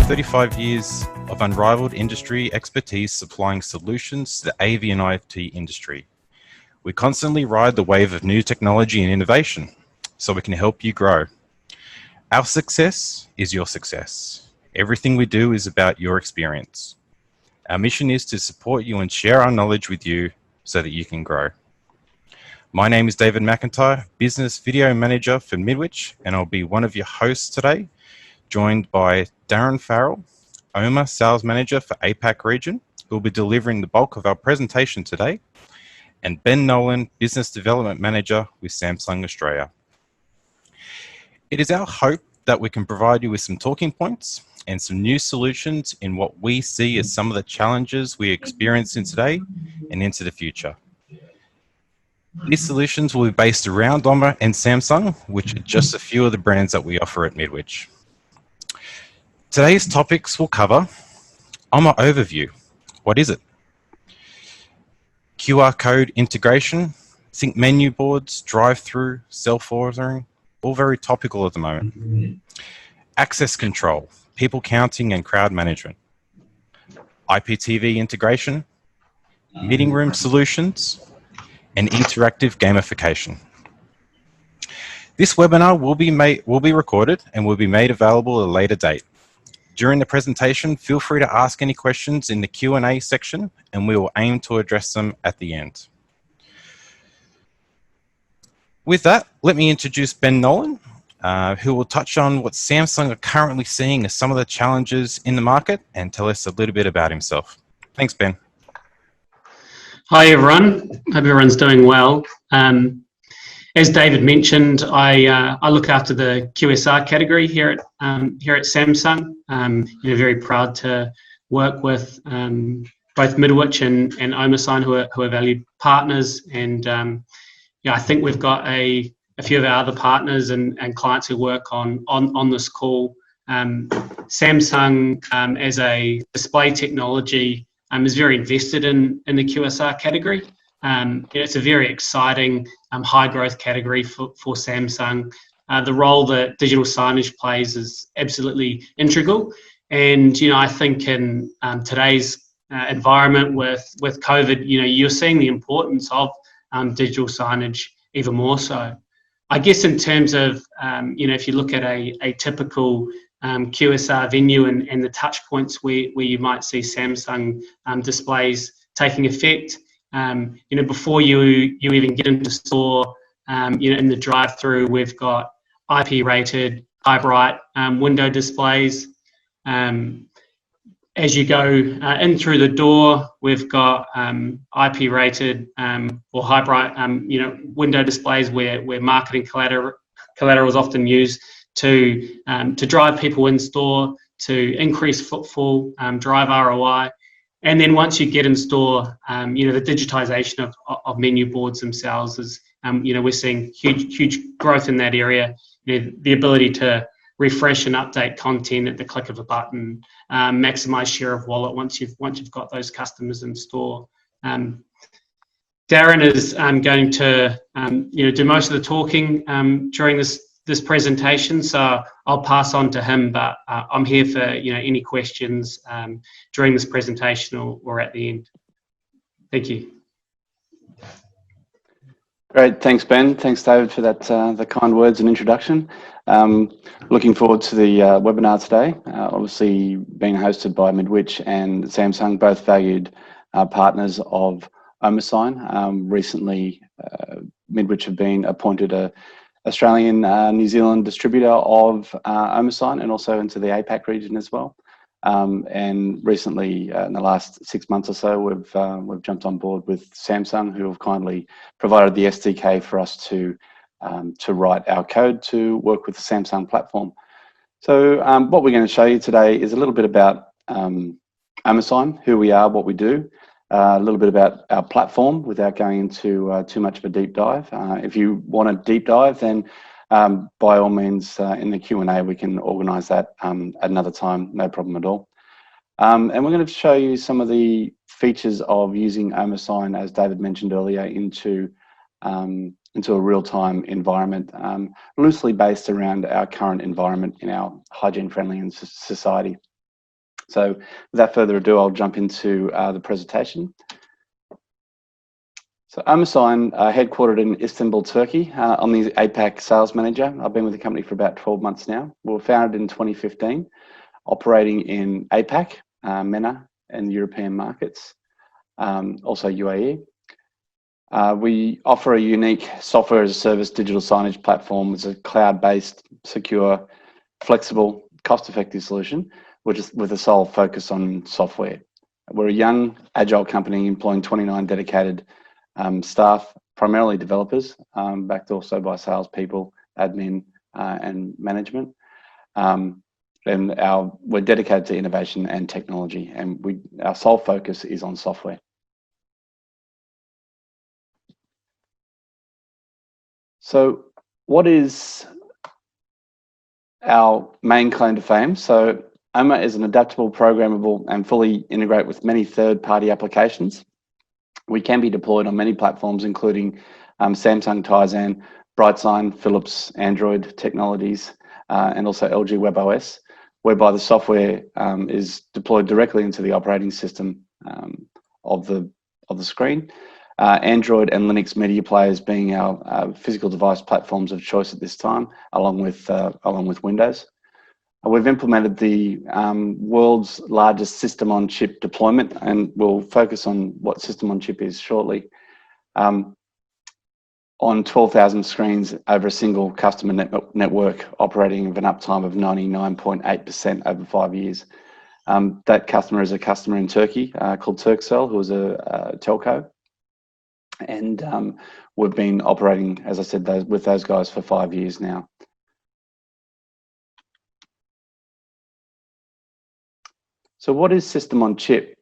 35 years of unrivaled industry expertise supplying solutions to the AV and IoT industry. We constantly ride the wave of new technology and innovation so we can help you grow. Our success is your success. Everything we do is about your experience. Our mission is to support you and share our knowledge with you so that you can grow. My name is David McIntyre, Business Video Manager for Midwich, and I'll be one of your hosts today, joined by Darren Farrell, OMMA Sales Manager for APAC region, who will be delivering the bulk of our presentation today, and Ben Nolan, Business Development Manager with Samsung Australia. It is our hope that we can provide you with some talking points and some new solutions in what we see as some of the challenges we experience in today and into the future. These solutions will be based around OMMA and Samsung, which are just a few of the brands that we offer at Midwich. Today's topics will cover OMMA overview. What is it? QR code integration, sync menu boards, drive-thru, self-ordering, all very topical at the moment. Access control, people counting and crowd management. IPTV integration, meeting room solutions, and interactive gamification. This webinar will be recorded and will be made available at a later date. During the presentation, feel free to ask any questions in the Q&A section, and we will aim to address them at the end. With that, let me introduce Ben Nolan, who will touch on what Samsung are currently seeing as some of the challenges in the market and tell us a little bit about himself. Thanks, Ben. Hi everyone, hope everyone's doing well. As David mentioned, I look after the QSR category here at Samsung. Very proud to work with both Midwich and OMMA who are valued partners, and I think we've got a few of our other partners and clients who work on this call. Samsung as a display technology is very invested in the QSR category. It's a very exciting, high growth category for Samsung. The role that digital signage plays is absolutely integral. And, I think in today's environment with COVID, you're seeing the importance of digital signage even more so. I guess in terms of, if you look at a typical QSR venue and the touch points where you might see Samsung displays taking effect, before you even get into store, in the drive-thru, we've got IP-rated, high bright window displays. As you go in through the door, we've got IP-rated or high bright, window displays where marketing collateral is often used to drive people in store, to increase footfall, drive ROI. And then once you get in store, the digitization of menu boards themselves is, we're seeing huge growth in that area. The ability to refresh and update content at the click of a button, maximize share of wallet once you've got those customers in store. Darren is going to do most of the talking during this presentation, so I'll pass on to him, but I'm here for any questions during this presentation or at the end. Thank you. Great, thanks Ben. Thanks David for that the kind words and introduction. Looking forward to the webinar today. Obviously being hosted by Midwich and Samsung, both valued partners of OMMA. Recently, Midwich have been appointed a Australian New Zealand distributor of OMMA and also into the APAC region as well. And recently, in the last 6 months or so, we've jumped on board with Samsung, who have kindly provided the SDK for us to write our code to work with the Samsung platform. So what we're going to show you today is a little bit about OMMA, who we are, what we do, a little bit about our platform without going into too much of a deep dive. If you want a deep dive, then by all means, in the Q&A, we can organise that at another time, no problem at all. And we're going to show you some of the features of using OMMA, as David mentioned earlier, into a real-time environment, loosely based around our current environment in our hygiene-friendly society. So without further ado, I'll jump into the presentation. So OMMA, headquartered in Istanbul, Turkey. I'm the APAC sales manager. I've been with the company for about 12 months now. We were founded in 2015, operating in APAC, MENA, and European markets, also UAE. We offer a unique software as a service digital signage platform. It's a cloud-based, secure, flexible, cost-effective solution, which is with a sole focus on software. We're a young, agile company employing 29 dedicated staff, primarily developers, backed also by salespeople, admin, and management. We're dedicated to innovation and technology, and our sole focus is on software. So what is our main claim to fame? So OMMA is an adaptable, programmable, and fully integrate with many third-party applications. We can be deployed on many platforms, including Samsung, Tizen, BrightSign, Philips, Android technologies, and also LG WebOS, whereby the software is deployed directly into the operating system of the screen. Android and Linux media players being our physical device platforms of choice at this time, along with Windows. We've implemented the world's largest system-on-chip deployment, and we'll focus on what system-on-chip is shortly, on 12,000 screens over a single customer network, operating with an uptime of 99.8% over 5 years. That customer is a customer in Turkey called Turkcell, who is a telco. And we've been operating, as I said, with those guys for 5 years now. So what is system-on-chip?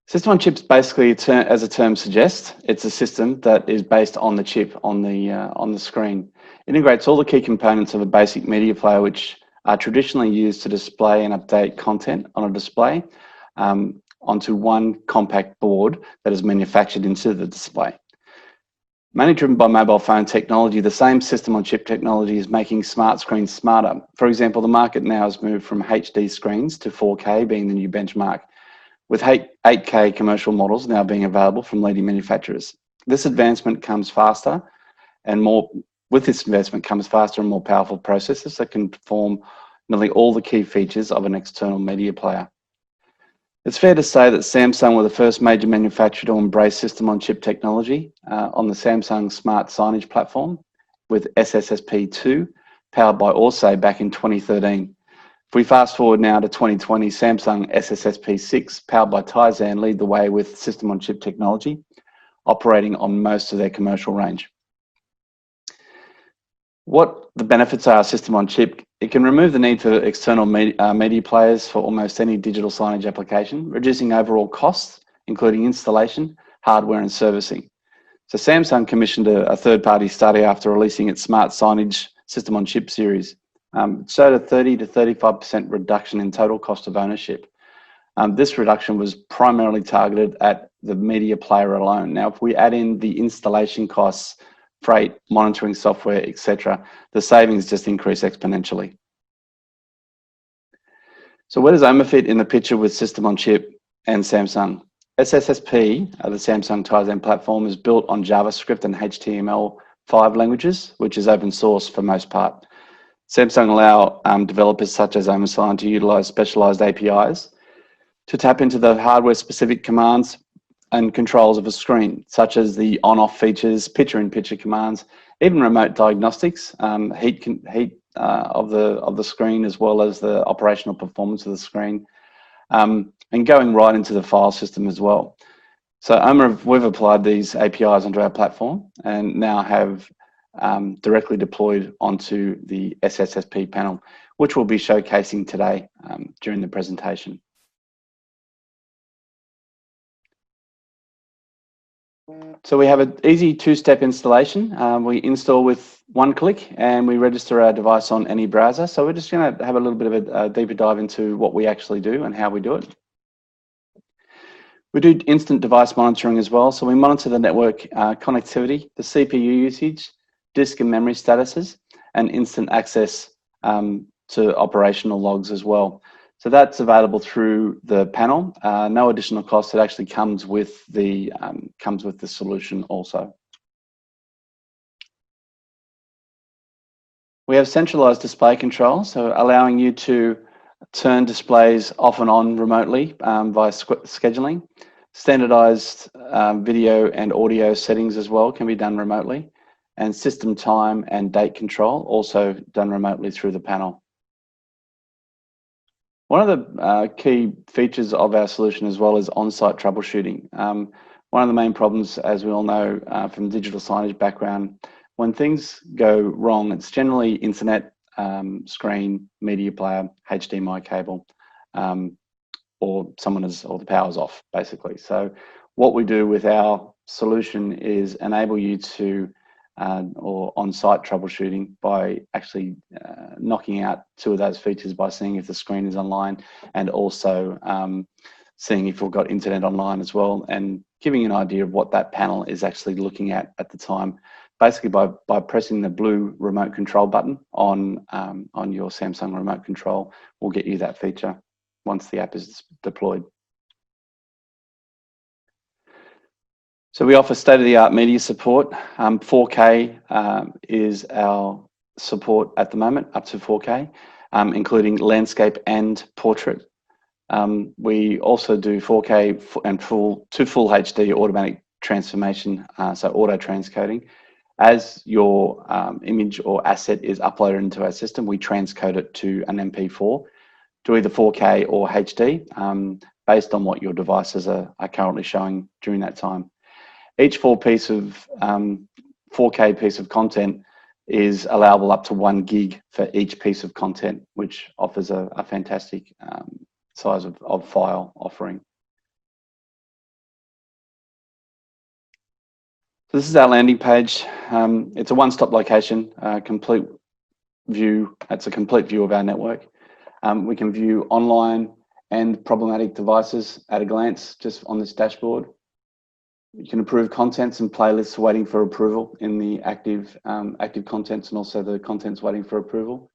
System-on-chip is basically, as the term suggests, it's a system that is based on the chip on the screen. It integrates all the key components of a basic media player, which are traditionally used to display and update content on a display onto one compact board that is manufactured into the display. Mainly driven by mobile phone technology, the same system-on-chip technology is making smart screens smarter. For example, the market now has moved from HD screens to 4K being the new benchmark, with 8K commercial models now being available from leading manufacturers. This advancement comes faster and more, with this investment comes faster and more powerful processors that can perform nearly all the key features of an external media player. It's fair to say that Samsung were the first major manufacturer to embrace system-on-chip technology on the Samsung Smart Signage platform with SSSP2, powered by Utilise back in 2013. If we fast forward now to 2020, Samsung SSSP6, powered by Tizen, lead the way with system-on-chip technology, operating on most of their commercial range. What the benefits are of system-on-chip: it can remove the need for external media players for almost any digital signage application, reducing overall costs, including installation, hardware, and servicing. So Samsung commissioned a third-party study after releasing its Smart Signage System-on-Chip series. It showed a 30 to 35% reduction in total cost of ownership. This reduction was primarily targeted at the media player alone. Now, if we add in the installation costs, freight, monitoring software, etc., the savings just increase exponentially. So where does OMMA fit in the picture with system-on-chip and Samsung? SSSP, the Samsung Tizen platform, is built on JavaScript and HTML5 languages, which is open source for most part. Samsung allow developers such as OMMA to utilize specialized APIs to tap into the hardware-specific commands and controls of a screen, such as the on-off features, picture-in-picture commands, even remote diagnostics, heat of the screen, as well as the operational performance of the screen, and going right into the file system as well. So OMMA, we've applied these APIs onto our platform and now have directly deployed onto the SSSP panel, which we'll be showcasing today during the presentation. So we have an easy two-step installation. We install with one click and we register our device on any browser. So we're just going to have a little bit of a deeper dive into what we actually do and how we do it. We do instant device monitoring as well. So we monitor the network connectivity, the CPU usage, disk and memory statuses, and instant access to operational logs as well. So that's available through the panel. No additional cost. It actually comes with the solution also. We have centralized display control, so allowing you to turn displays off and on remotely via scheduling. Standardized video and audio settings as well can be done remotely, and system time and date control also done remotely through the panel. One of the key features of our solution as well is on-site troubleshooting. One of the main problems, as we all know from digital signage background, when things go wrong, it's generally internet, screen, media player, HDMI cable, or the power's off, basically. So what we do with our solution is enable you to, or on-site troubleshooting by actually knocking out two of those features by seeing if the screen is online, and also seeing if we've got internet online as well, and giving you an idea of what that panel is actually looking at the time. Basically, by pressing the blue remote control button on your Samsung remote control, will get you that feature once the app is deployed. So we offer state-of-the-art media support. 4K is our support at the moment, up to 4K, including landscape and portrait. We also do 4K and full HD automatic transformation, so auto transcoding. As your image or asset is uploaded into our system, we transcode it to an MP4 to either 4K or HD, based on what your devices are currently showing during that time. Each 4K piece of content is allowable up to 1 gig for each piece of content, which offers a fantastic size of file offering. So this is our landing page. It's a one-stop location, complete view. It's a complete view of our network. We can view online and problematic devices at a glance just on this dashboard. You can approve contents and playlists waiting for approval in the active contents, and also the contents waiting for approval.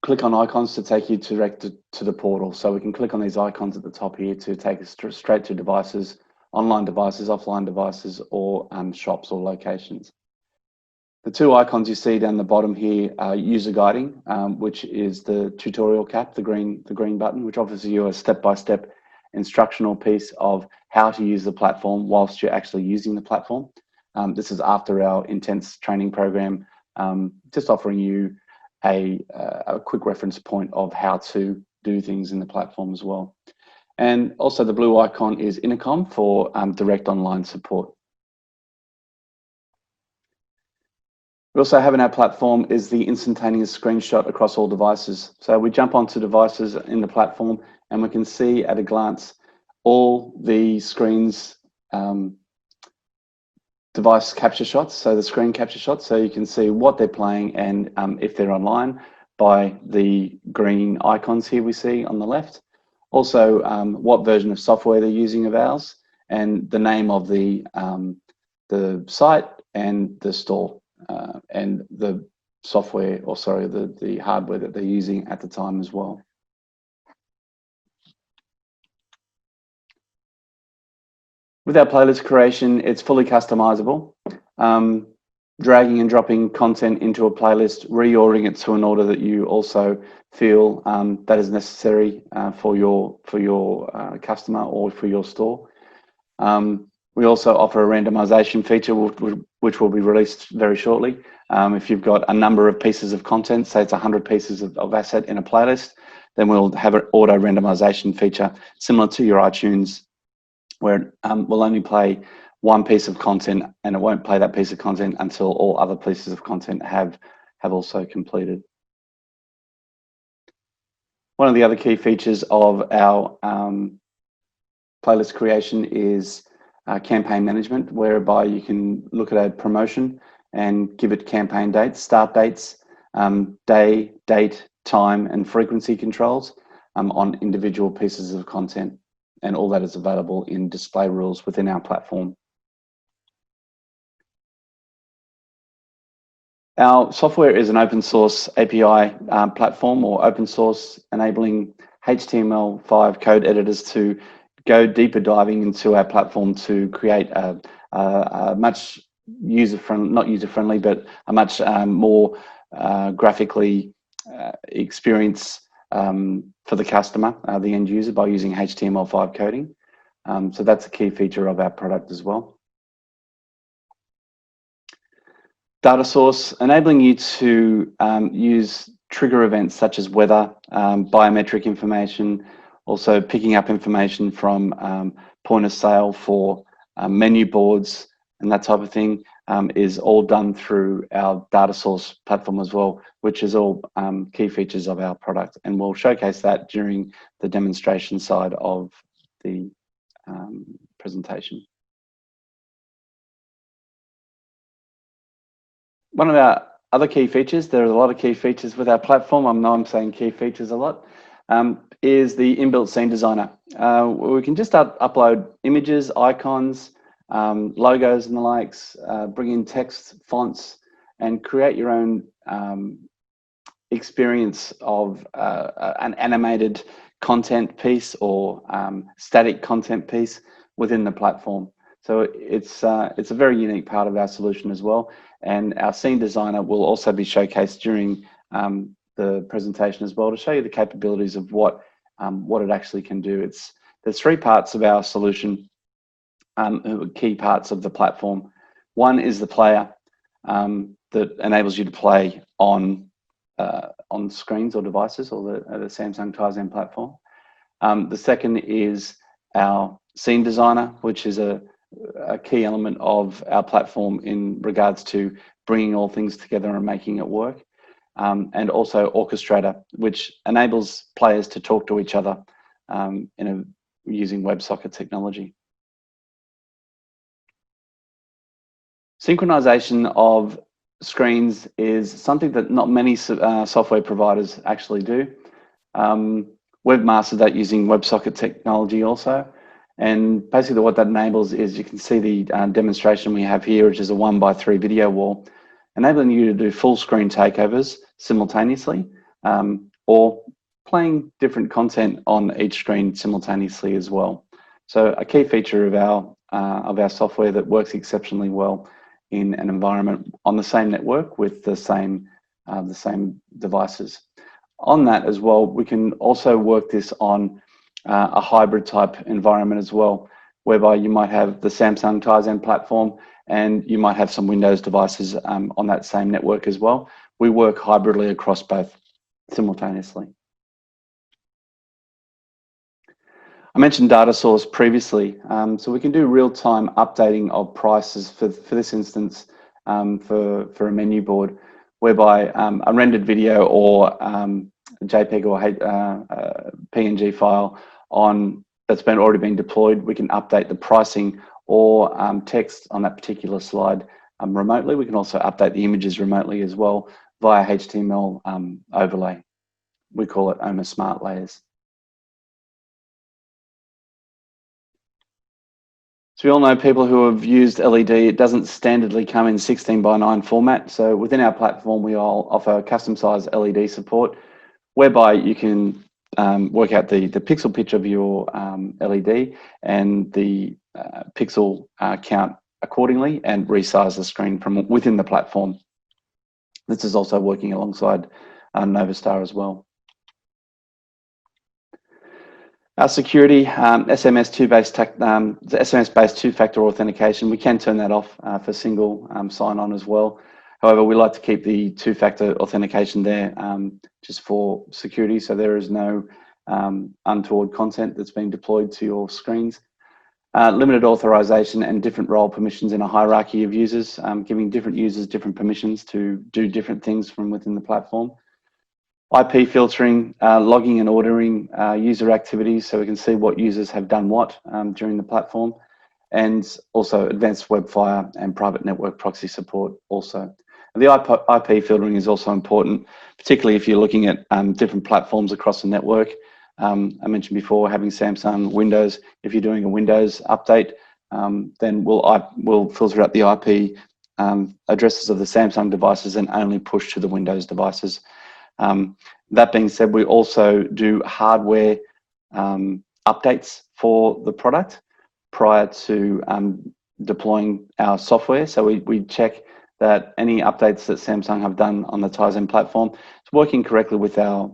Click on icons to take you direct to the portal. So we can click on these icons at the top here to take us straight to devices, online devices, offline devices, or shops or locations. The two icons you see down the bottom here are user guiding, which is the tutorial cap, the green button, which offers you a step-by-step instructional piece of how to use the platform whilst you're actually using the platform. This is after our intense training program, just offering you a quick reference point of how to do things in the platform as well. And also the blue icon is intercom for direct online support. We also have in our platform is the instantaneous screenshot across all devices. So we jump onto devices in the platform and we can see at a glance all the screens device capture shots, so the screen capture shots, so you can see what they're playing and if they're online by the green icons here we see on the left. Also, what version of software they're using of ours, and the name of the site and the store, and the software, or sorry, the hardware that they're using at the time as well. With our playlist creation, it's fully customizable. Dragging and dropping content into a playlist, reordering it to an order that you also feel that is necessary for your customer or for your store. We also offer a randomization feature which will be released very shortly. If you've got a number of pieces of content, say it's 100 pieces of asset in a playlist, then we'll have an auto randomization feature similar to your iTunes, where we'll only play one piece of content and it won't play that piece of content until all other pieces of content have also completed. One of the other key features of our playlist creation is campaign management, whereby you can look at a promotion and give it campaign dates, start dates, day, date, time, and frequency controls on individual pieces of content. And all that is available in display rules within our platform. Our software is an open source API platform, or open source, enabling HTML5 code editors to go deeper diving into our platform to create a much not user-friendly, but a much more graphically experience for the customer, the end user, by using HTML5 coding. So that's a key feature of our product as well. Data source, enabling you to use trigger events such as weather, biometric information, also picking up information from point of sale for menu boards and that type of thing, is all done through our data source platform as well, which is all key features of our product. And we'll showcase that during the demonstration side of the presentation. One of our other key features, there are a lot of key features with our platform, I know I'm saying key features a lot, is the inbuilt scene designer. We can just upload images, icons, logos and the likes, bring in text, fonts, and create your own experience of an animated content piece or static content piece within the platform. So it's a very unique part of our solution as well. And our scene designer will also be showcased during the presentation as well, to show you the capabilities of what it actually can do. There's three parts of our solution, key parts of the platform. One is the player that enables you to play on screens or devices, or the Samsung Tizen platform. The second is our scene designer, which is a key element of our platform in regards to bringing all things together and making it work. And also orchestrator, which enables players to talk to each other using WebSocket technology. Synchronization of screens is something that not many software providers actually do. We've mastered that using WebSocket technology also. And basically what that enables is, you can see the demonstration we have here, which is a 1:3 video wall, enabling you to do full screen takeovers simultaneously, or playing different content on each screen simultaneously as well. So a key feature of our software that works exceptionally well in an environment on the same network with the same devices. On that as well, we can also work this on a hybrid type environment as well, whereby you might have the Samsung Tizen platform and you might have some Windows devices on that same network as well. We work hybridly across both simultaneously. I mentioned data source previously, so we can do real-time updating of prices for this instance, for a menu board, whereby a rendered video or JPEG or PNG file that's already been deployed, we can update the pricing or text on that particular slide remotely. We can also update the images remotely as well via HTML overlay. We call it OMMA Smart Layers. So we all know, people who have used LED, it doesn't standardly come in 16:9 format. So within our platform, we all offer custom size LED support, whereby you can work out the pixel pitch of your LED and the pixel count accordingly, and resize the screen from within the platform. This is also working alongside Novastar as well. Our security, SMS-based two-factor authentication, we can turn that off for single sign-on as well. However, we like to keep the two-factor authentication there just for security, so there is no untoward content that's being deployed to your screens. Limited authorization and different role permissions in a hierarchy of users, giving different users different permissions to do different things from within the platform. IP filtering, logging and ordering user activities, so we can see what users have done what during the platform, and also advanced webfire and private network proxy support also. And the IP filtering is also important, particularly if you're looking at different platforms across the network. I mentioned before, having Samsung, Windows. If you're doing a Windows update, then we'll filter out the IP addresses of the Samsung devices and only push to the Windows devices. That being said, we also do hardware updates for the product prior to deploying our software. So we check that any updates that Samsung have done on the Tizen platform is working correctly with our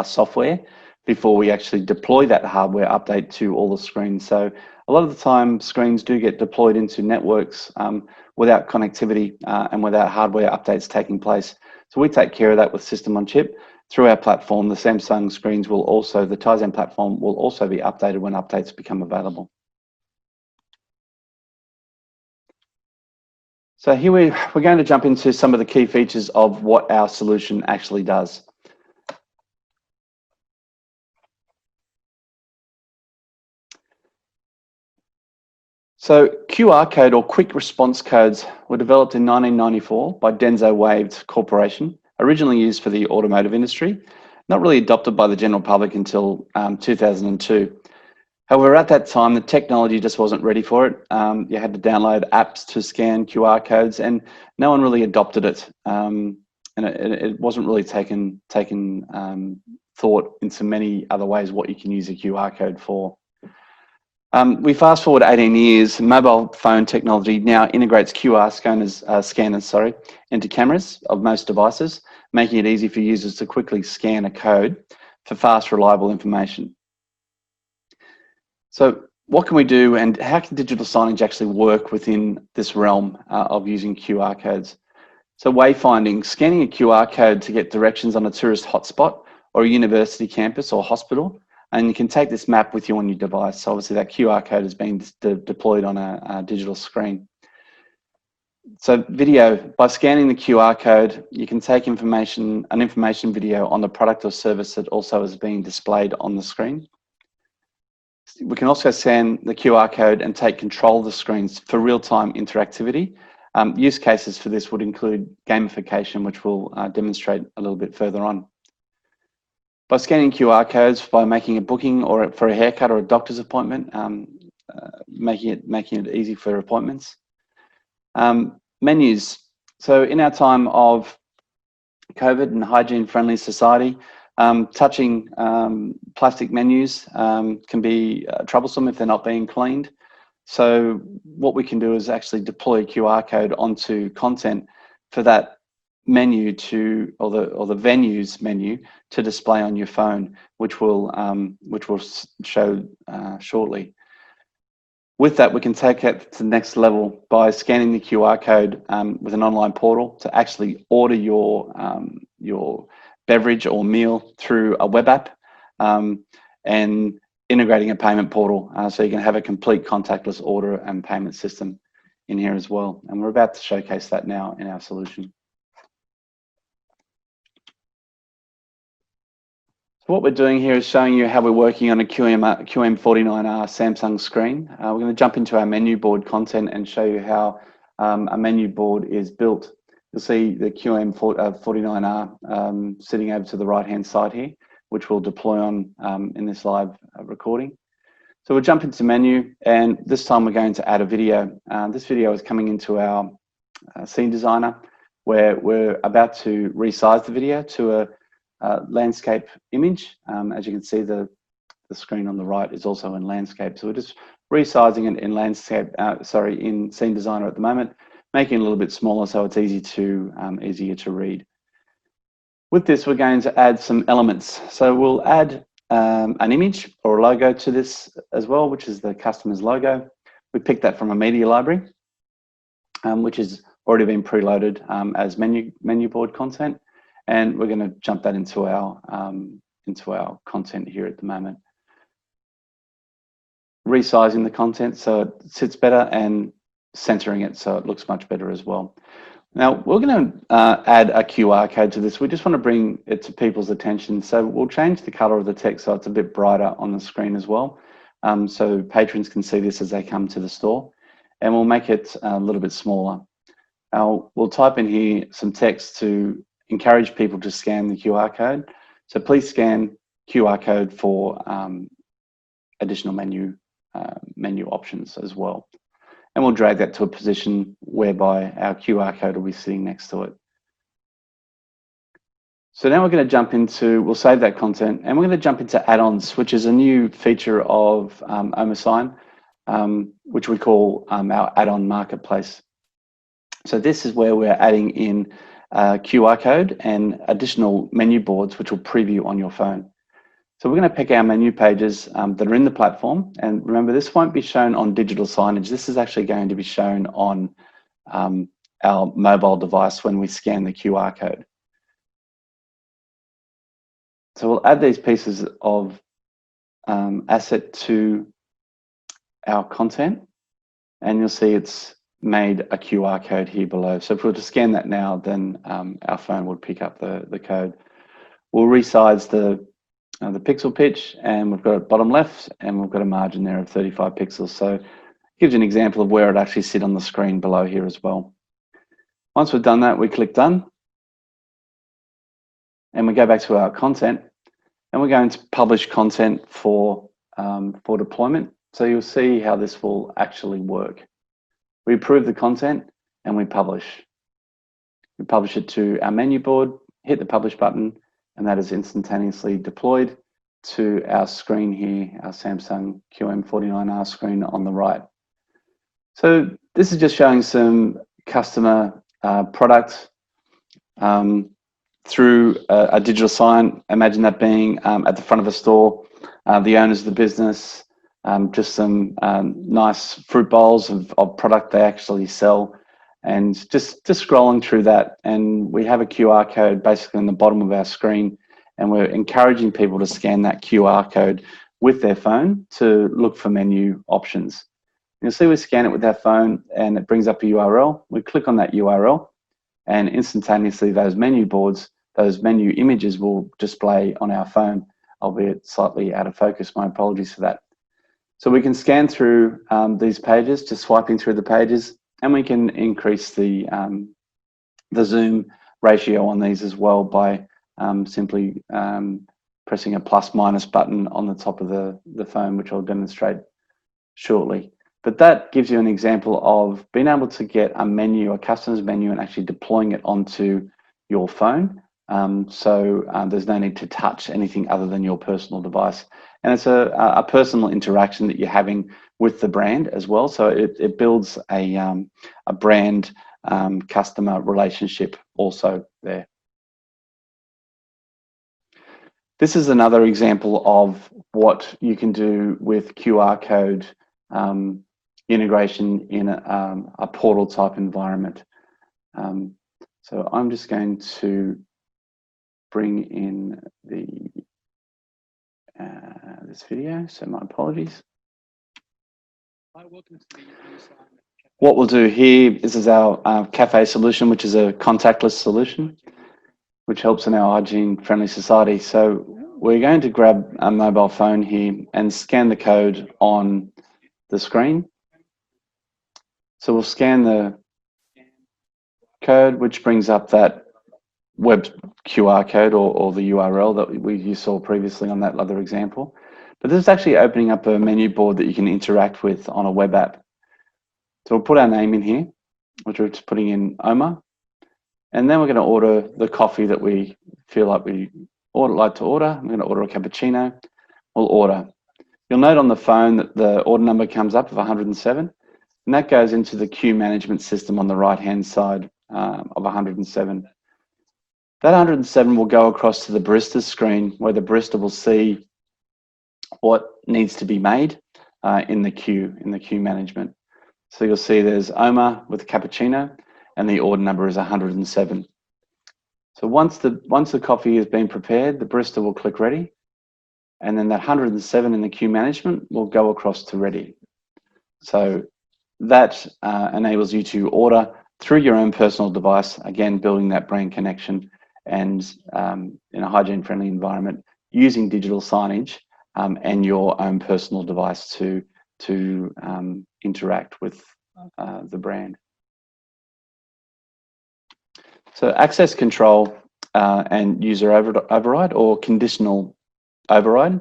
software before we actually deploy that hardware update to all the screens. So a lot of the time, screens do get deployed into networks without connectivity and without hardware updates taking place. So we take care of that with system on chip. Through our platform, the Samsung screens will also, the Tizen platform will also be updated when updates become available. So here we're going to jump into some of the key features of what our solution actually does. So QR code or quick response codes were developed in 1994 by Denso Waved Corporation, originally used for the automotive industry, not really adopted by the general public until 2002. However, at that time, the technology just wasn't ready for it. You had to download apps to scan QR codes, and no one really adopted it. And it wasn't really taken thought into many other ways what you can use a QR code for. We fast forward 18 years, mobile phone technology now integrates QR scanners into cameras of most devices, making it easy for users to quickly scan a code for fast, reliable information. So what can we do, and how can digital signage actually work within this realm of using QR codes? So wayfinding, scanning a QR code to get directions on a tourist hotspot or a university campus or hospital, and you can take this map with you on your device. So obviously that QR code is being deployed on a digital screen. So video, by scanning the QR code, you can take an information video on the product or service that also is being displayed on the screen. We can also scan the QR code and take control of the screens for real-time interactivity. Use cases for this would include gamification, which we'll demonstrate a little bit further on. By scanning QR codes, by making a booking or for a haircut or a doctor's appointment, making it easy for appointments. Menus. So in our time of COVID and hygiene-friendly society, touching plastic menus can be troublesome if they're not being cleaned. So what we can do is actually deploy a QR code onto content for that menu or the venues menu to display on your phone, which will show shortly. With that, we can take it to the next level by scanning the QR code with an online portal to actually order your beverage or meal through a web app, and integrating a payment portal so you can have a complete contactless order and payment system in here as well. And we're about to showcase that now in our solution. So what we're doing here is showing you how we're working on a QM49R Samsung screen. We're going to jump into our menu board content and show you how a menu board is built. You'll see the QM49R sitting over to the right-hand side here, which we'll deploy on in this live recording. So we'll jump into menu, and this time we're going to add a video. This video is coming into our scene designer, where we're about to resize the video to a landscape image. As you can see, the screen on the right is also in landscape. So we're just resizing it in landscape, in scene designer at the moment, making it a little bit smaller so it's easier to read. With this, we're going to add some elements. So we'll add an image or a logo to this as well, which is the customer's logo. We picked that from a media library, which has already been preloaded as menu board content, and we're going to jump that into our content here at the moment. Resizing the content so it sits better and centering it so it looks much better as well. Now we're going to add a QR code to this. We just want to bring it to people's attention. So we'll change the color of the text so it's a bit brighter on the screen as well. So patrons can see this as they come to the store, and we'll make it a little bit smaller. Now we'll type in here some text to encourage people to scan the QR code. So please scan QR code for additional menu options as well. and we'll drag that to a position whereby our QR code will be sitting next to it. So now we're going to jump into, we'll save that content, and we're going to jump into add-ons, which is a new feature of OMMA Sign, which we call our add-on marketplace. So this is where we're adding in QR code and additional menu boards, which will preview on your phone. So we're going to pick our menu pages that are in the platform. And remember, this won't be shown on digital signage. This is actually going to be shown on our mobile device when we scan the QR code. So we'll add these pieces of asset to our content, and you'll see it's made a QR code here below. So if we were to scan that now, then our phone would pick up the code. We'll resize the pixel pitch, and we've got it bottom left, and we've got a margin there of 35 pixels. So it gives you an example of where it actually sit on the screen below here as well. Once we've done that, we click done, and we go back to our content, and we're going to publish content for deployment. So you'll see how this will actually work. We approve the content and we publish. We publish it to our menu board, hit the publish button, and that is instantaneously deployed to our screen here, our Samsung QM49R screen on the right. So this is just showing some customer products through a digital sign. Imagine that being at the front of a store, the owners of the business, just some nice fruit bowls of product they actually sell, and just scrolling through that. And we have a QR code basically on the bottom of our screen, and we're encouraging people to scan that QR code with their phone to look for menu options. You'll see we scan it with our phone and it brings up a URL. We click on that URL and instantaneously those menu boards, those menu images will display on our phone, albeit slightly out of focus. My apologies for that. So we can scan through these pages, just swiping through the pages, and we can increase the zoom ratio on these as well by simply pressing a plus minus button on the top of the phone, which I'll demonstrate shortly. But that gives you an example of being able to get a menu, a customer's menu, and actually deploying it onto your phone. So there's no need to touch anything other than your personal device. And it's a personal interaction that you're having with the brand as well. So it builds a brand customer relationship also there. This is another example of what you can do with QR code integration in a portal type environment. So I'm just going to bring in this video, so my apologies. What we'll do here, this is our cafe solution, which is a contactless solution, which helps in our hygiene-friendly society. So we're going to grab a mobile phone here and scan the code on the screen. So we'll scan the code, which brings up that web QR code or the URL that you saw previously on that other example. But this is actually opening up a menu board that you can interact with on a web app. So we'll put our name in here, which we're just putting in OMMA, and then we're going to order the coffee that we feel like we like to order. I'm going to order a cappuccino. We'll order. You'll note on the phone that the order number comes up of 107, and that goes into the queue management system on the right-hand side of 107. That 107 will go across to the barista's screen, where the barista will see what needs to be made in the queue management. So you'll see there's OMMA with cappuccino, and the order number is 107. So once the coffee has been prepared, the barista will click ready, and then that 107 in the queue management will go across to ready. So that enables you to order through your own personal device, again building that brand connection, and in a hygiene-friendly environment, using digital signage and your own personal device to interact with the brand. So access control and user override or conditional override.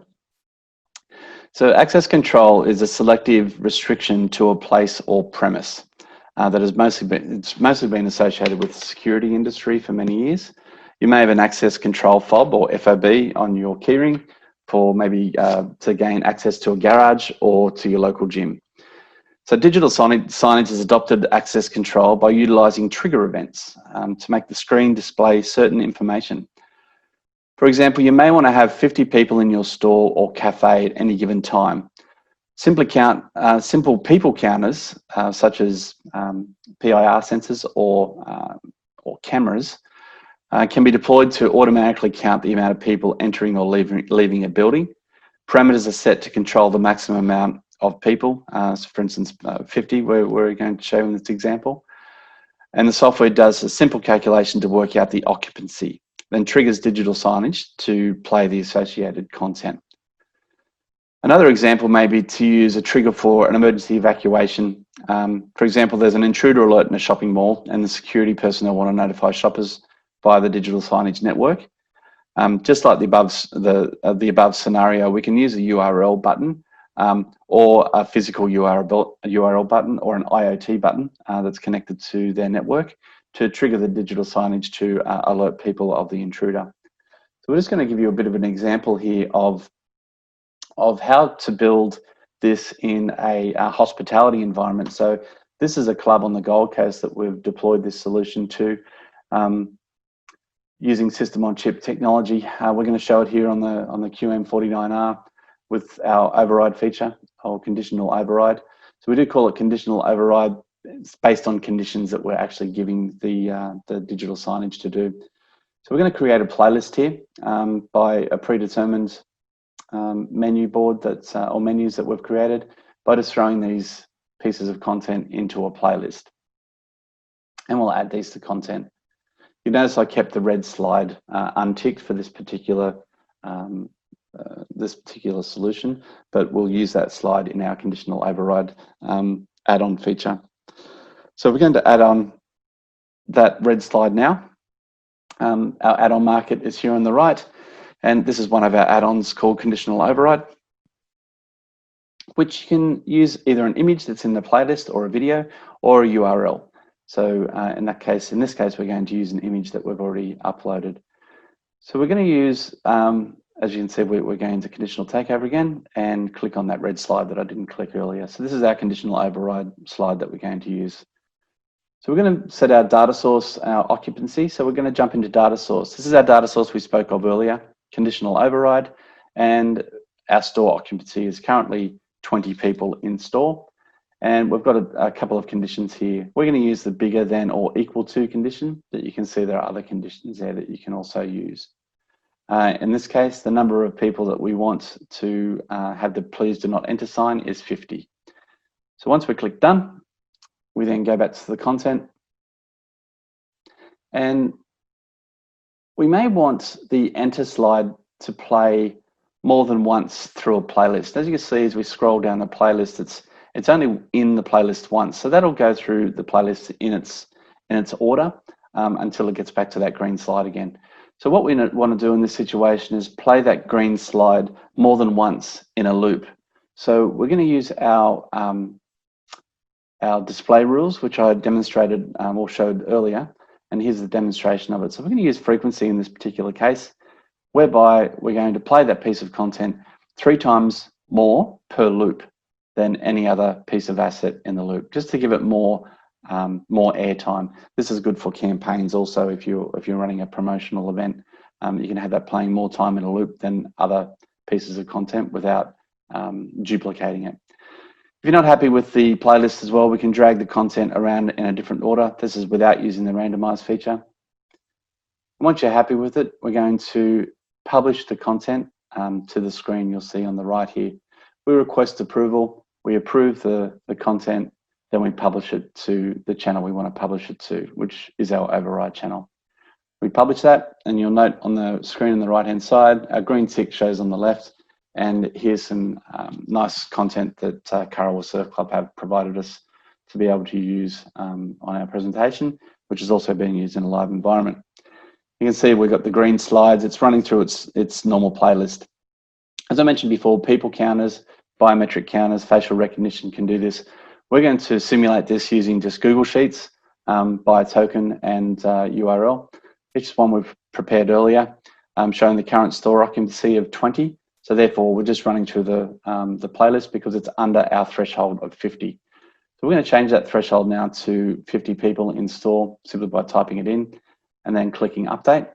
So access control is a selective restriction to a place or premise that has mostly been associated with the security industry for many years. You may have an access control fob or FOB on your keyring for maybe to gain access to a garage or to your local gym. So digital signage has adopted access control by utilising trigger events to make the screen display certain information. For example, you may want to have 50 people in your store or cafe at any given time. Simple people counters, such as PIR sensors or cameras, can be deployed to automatically count the amount of people entering or leaving a building. Parameters are set to control the maximum amount of people. So for instance, 50, we're going to show in this example. And the software does a simple calculation to work out the occupancy, then triggers digital signage to play the associated content. Another example may be to use a trigger for an emergency evacuation. For example, there's an intruder alert in a shopping mall and the security personnel want to notify shoppers via the digital signage network. Just like the above scenario, we can use a URL button or a physical URL button or an IoT button that's connected to their network to trigger the digital signage to alert people of the intruder. So we're just going to give you a bit of an example here of how to build this in a hospitality environment. So this is a club on the Gold Coast that we've deployed this solution to using system-on-chip technology. We're going to show it here on the QM49R with our override feature or conditional override. So we do call it conditional override. It's based on conditions that we're actually giving the digital signage to do. So we're going to create a playlist here by a predetermined menu board or menus that we've created by just throwing these pieces of content into a playlist. And we'll add these to content. You notice I kept the red slide unticked for this particular solution, but we'll use that slide in our conditional override add-on feature. So we're going to add on that red slide now. Our add-on market is here on the right, and this is one of our add-ons called conditional override, which you can use either an image that's in the playlist or a video or a URL. So in this case, we're going to use an image that we've already uploaded. So we're going to use, as you can see, we're going to conditional takeover again and click on that red slide that I didn't click earlier. So this is our conditional override slide that we're going to use. So we're going to set our data source, our occupancy. So we're going to jump into data source. This is our data source we spoke of earlier, conditional override, and our store occupancy is currently 20 people in store. And we've got a couple of conditions here. We're going to use the bigger than or equal to condition, but you can see there are other conditions there that you can also use. In this case, the number of people that we want to have the please do not enter sign is 50. So once we click done, we then go back to the content. And we may want the enter slide to play more than once through a playlist. As you can see, as we scroll down the playlist, it's only in the playlist once. So that'll go through the playlist in its order until it gets back to that green slide again. So what we want to do in this situation is play that green slide more than once in a loop. So we're going to use our display rules, which I demonstrated or showed earlier. And here's the demonstration of it. So we're going to use frequency in this particular case, whereby we're going to play that piece of content 3 times more per loop than any other piece of asset in the loop, just to give it more airtime. This is good for campaigns also. If you're running a promotional event, you can have that playing more time in a loop than other pieces of content without duplicating it. If you're not happy with the playlist as well, we can drag the content around in a different order. This is without using the randomize feature. And once you're happy with it, we're going to publish the content to the screen you'll see on the right here. We request approval, we approve the content, then we publish it to the channel we want to publish it to, which is our override channel. We publish that, and you'll note on the screen on the right-hand side, our green tick shows on the left, and here's some nice content that Currawong Surf Club have provided us to be able to use on our presentation, which is also being used in a live environment. You can see we've got the green slides. It's running through its normal playlist. As I mentioned before, people counters, biometric counters, facial recognition can do this. We're going to simulate this using just Google Sheets by token and URL. It's one we've prepared earlier, showing the current store occupancy of 20. So therefore, we're just running through the playlist because it's under our threshold of 50. So we're going to change that threshold now to 50 people in store simply by typing it in and then clicking update.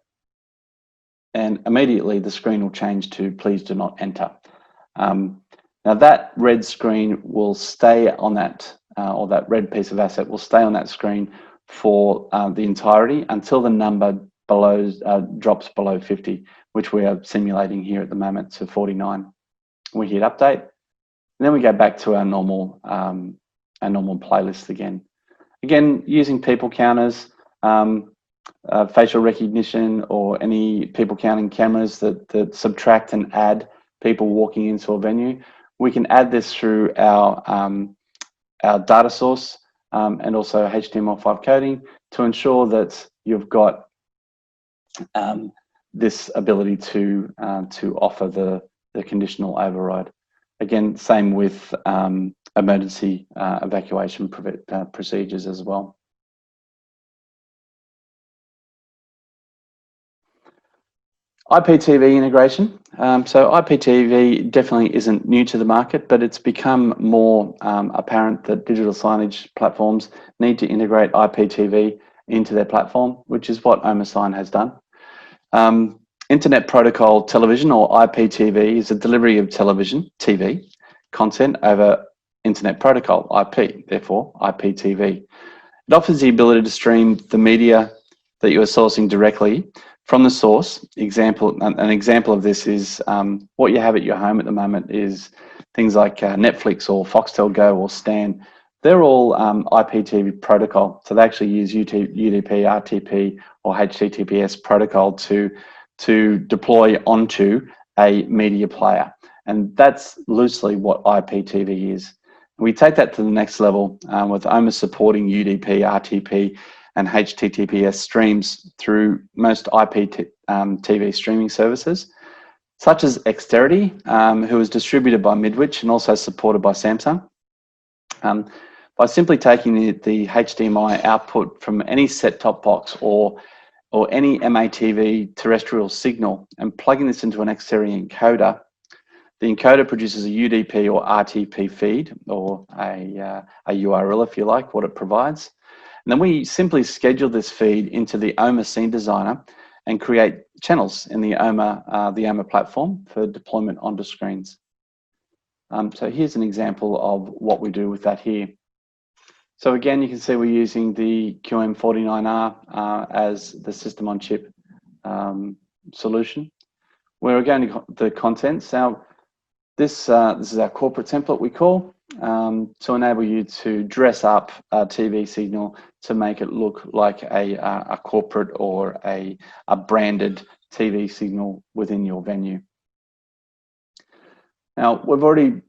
And immediately the screen will change to please do not enter. Now that red screen will stay on that, or that red piece of asset will stay on that screen for the entirety until the number drops below 50, which we are simulating here at the moment to 49. We hit update, and then we go back to our normal playlist again. Again, using people counters, facial recognition, or any people counting cameras that subtract and add people walking into a venue. We can add this through our data source and also HTML5 coding to ensure that you've got this ability to offer the conditional override. Again, same with emergency evacuation procedures as well. IPTV integration. So IPTV definitely isn't new to the market, but it's become more apparent that digital signage platforms need to integrate IPTV into their platform, which is what OMMA Sign has done. Internet Protocol Television, or IPTV, is a delivery of television, TV, content over Internet Protocol, IP, therefore IPTV. It offers the ability to stream the media that you are sourcing directly from the source. An example of this is what you have at your home at the moment is things like Netflix or Foxtel Go or Stan. They're all IPTV protocol. So they actually use UDP, RTP or HTTPS protocol to deploy onto a media player. And that's loosely what IPTV is. We take that to the next level with OMMA supporting UDP, RTP, and HTTPS streams through most IPTV streaming services, such as Xterity, who is distributed by Midwich and also supported by Samsung. By simply taking the HDMI output from any set-top box or any MATV terrestrial signal and plugging this into an Xterity encoder, the encoder produces a UDP or RTP feed, or a URL, if you like, what it provides. And then we simply schedule this feed into the OMMA Scene Designer and create channels in the OMMA platform for deployment onto screens. So here's an example of what we do with that here. So again, you can see we're using the QM49R as the system on chip solution. We're going to the contents. Now, this is our corporate template we call to enable you to dress up a TV signal to make it look like a corporate or a branded TV signal within your venue. Now, we've already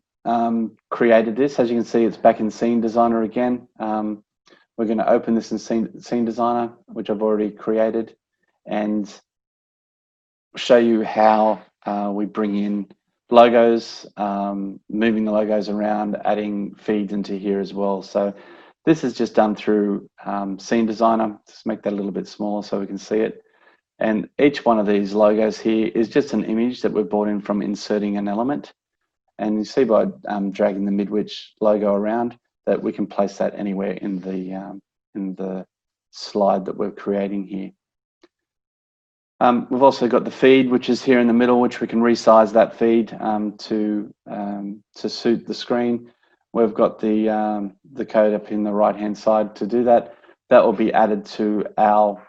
created this. As you can see, it's back in Scene Designer again. We're going to open this in Scene Designer, which I've already created, and show you how we bring in logos, moving the logos around, adding feeds into here as well. So this is just done through Scene Designer. Just make that a little bit smaller so we can see it. And each one of these logos here is just an image that we've brought in from inserting an element. And you see by dragging the Midwich logo around that we can place that anywhere in the slide that we're creating here. We've also got the feed, which is here in the middle, which we can resize that feed to suit the screen. We've got the code up in the right-hand side to do that. That will be added to our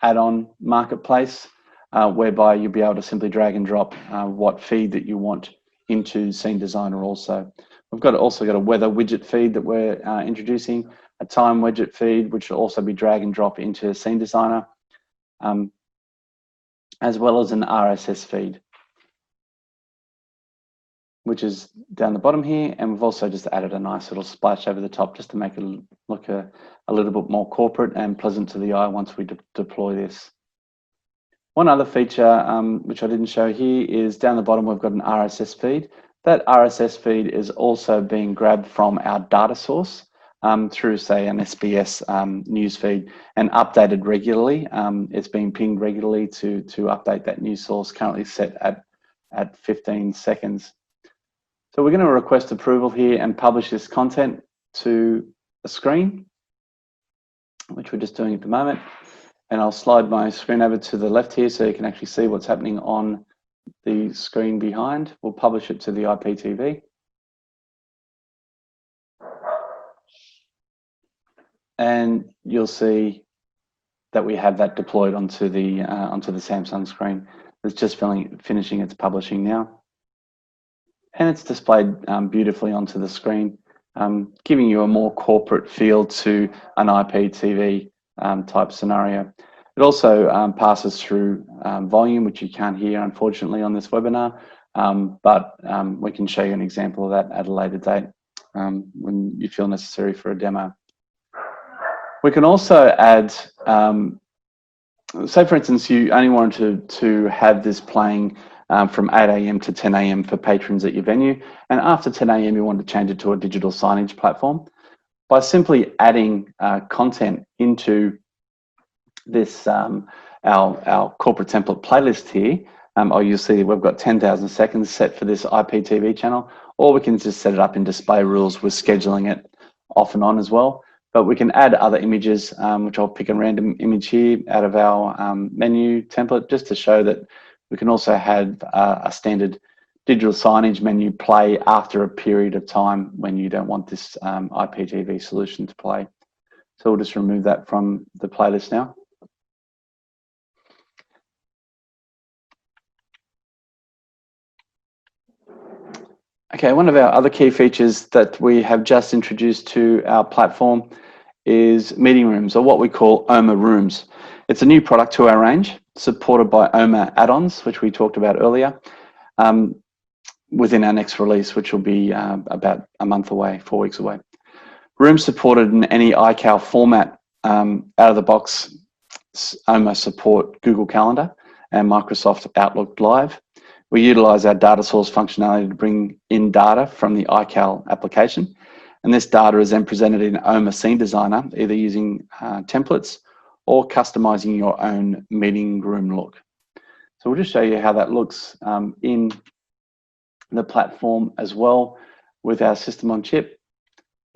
add-on marketplace, whereby you'll be able to simply drag and drop what feed that you want into Scene Designer also. We've also got a weather widget feed that we're introducing, a time widget feed, which will also be drag and drop into Scene Designer, as well as an RSS feed, which is down the bottom here. And we've also just added a nice little splash over the top just to make it look a little bit more corporate and pleasant to the eye once we deploy this. One other feature which I didn't show here is down the bottom we've got an RSS feed. That RSS feed is also being grabbed from our data source through, say, an SBS news feed and updated regularly. It's being pinged regularly to update that news source, currently set at 15 seconds. So we're going to request approval here and publish this content to a screen, which we're just doing at the moment. And I'll slide my screen over to the left here so you can actually see what's happening on the screen behind. We'll publish it to the IPTV. And you'll see that we have that deployed onto the Samsung screen. It's just finishing its publishing now. And it's displayed beautifully onto the screen, giving you a more corporate feel to an IPTV type scenario. It also passes through volume, which you can't hear, unfortunately, on this webinar, but we can show you an example of that at a later date when you feel necessary for a demo. We can also add, say for instance, you only wanted to have this playing from 8 AM to 10 AM for patrons at your venue, and after 10 AM you want to change it to a digital signage platform. By simply adding content into this, our corporate template playlist here, or you'll see we've got 10,000 seconds set for this IPTV channel, or we can just set it up in display rules with scheduling it off and on as well. But we can add other images, which I'll pick a random image here out of our menu template, just to show that we can also have a standard digital signage menu play after a period of time when you don't want this IPTV solution to play. So we'll just remove that from the playlist now. Okay, one of our other key features that we have just introduced to our platform is meeting rooms, or what we call OMMA rooms. It's a new product to our range, supported by OMMA add-ons, which we talked about earlier, within our next release, which will be about a month away, 4 weeks away. Rooms supported in any iCal format. Out of the box, OMMA support Google Calendar and Microsoft Outlook Live. We utilize our data source functionality to bring in data from the iCal application. And this data is then presented in OMMA Scene Designer, either using templates or customizing your own meeting room look. So we'll just show you how that looks in the platform as well with our system on chip.